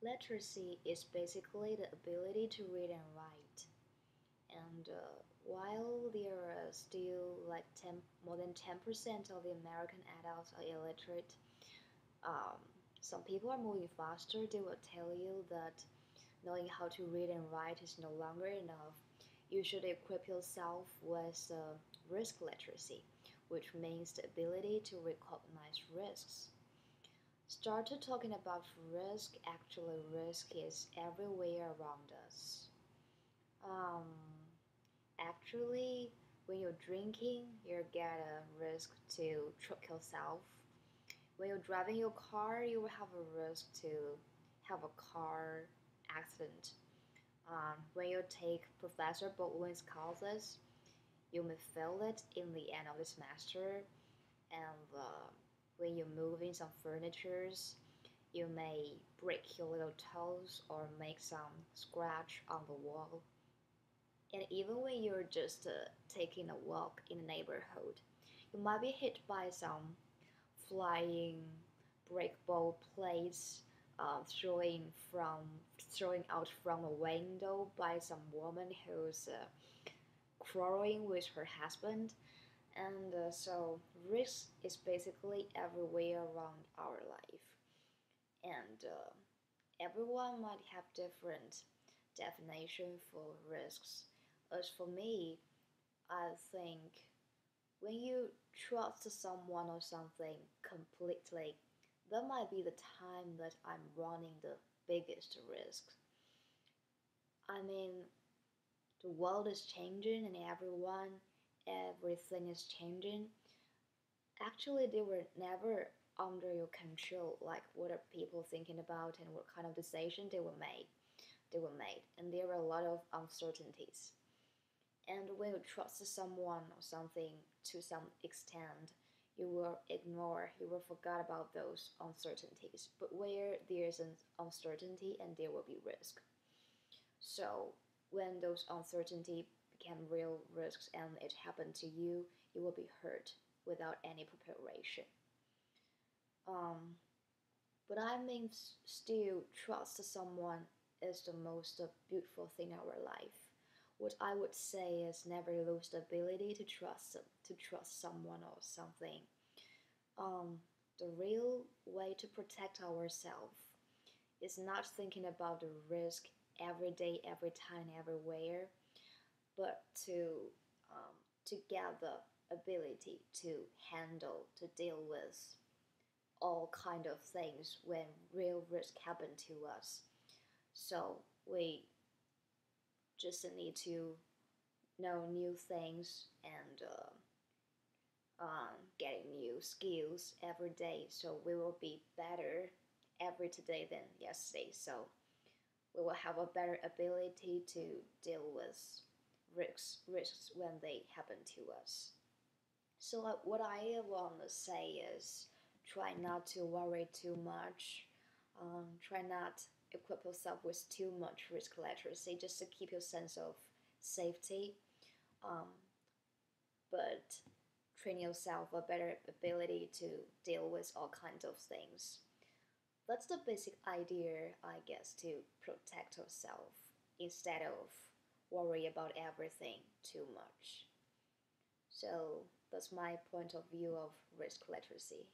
Literacy is basically the ability to read and write. And while there are still like more than 10% of the American adults are illiterate, um, some people are moving faster. They will tell you that knowing how to read and write is no longer enough. You should equip yourself with risk literacy, which means the ability to recognize risks. Started talking about risk. Actually, risk is everywhere around us. Um, Actually, when you're drinking, you get a risk to choke yourself. When you're driving your car, you will have a risk to have a car accident. When you take Professor Baldwin's classes, you may fail it in the end of the semester. And when you move in some furnitures, you may break your little toes or make some scratch on the wall. And even when you're just taking a walk in the neighborhood, you might be hit by some flying breakable plates throwing throwing out from a window by some woman who's quarreling with her husband. And so risk is basically everywhere around our life. And everyone might have different definition for risks. As for me, I think when you trust someone or something completely, that might be the time that I'm running the biggest risk. I mean, the world is changing and everything is changing. Actually, they were never under your control, like what are people thinking about and what kind of decision they were made, and there were a lot of uncertainties. And when you trust someone or something to some extent, you will forget about those uncertainties. But where there's an uncertainty and there will be risk. So when those uncertainty become real risks and it happened to you, you will be hurt without any preparation. Um, but I mean, still trust someone is the most beautiful thing in our life. What I would say is never lose the ability to trust someone or something. Um, the real way to protect ourselves is not thinking about the risk every day, every time, everywhere, but to get the ability to handle, to deal with all kind of things when real risk happen to us. So we just need to know new things and getting new skills every day. So we will be better every today than yesterday. So we will have a better ability to deal with risks when they happen to us. So what I want to say is try not to worry too much. Try not equip yourself with too much risk literacy just to keep your sense of safety. Um, but train yourself a better ability to deal with all kinds of things. That's the basic idea, I guess, to protect yourself instead of worry about everything too much. So that's my point of view of risk literacy.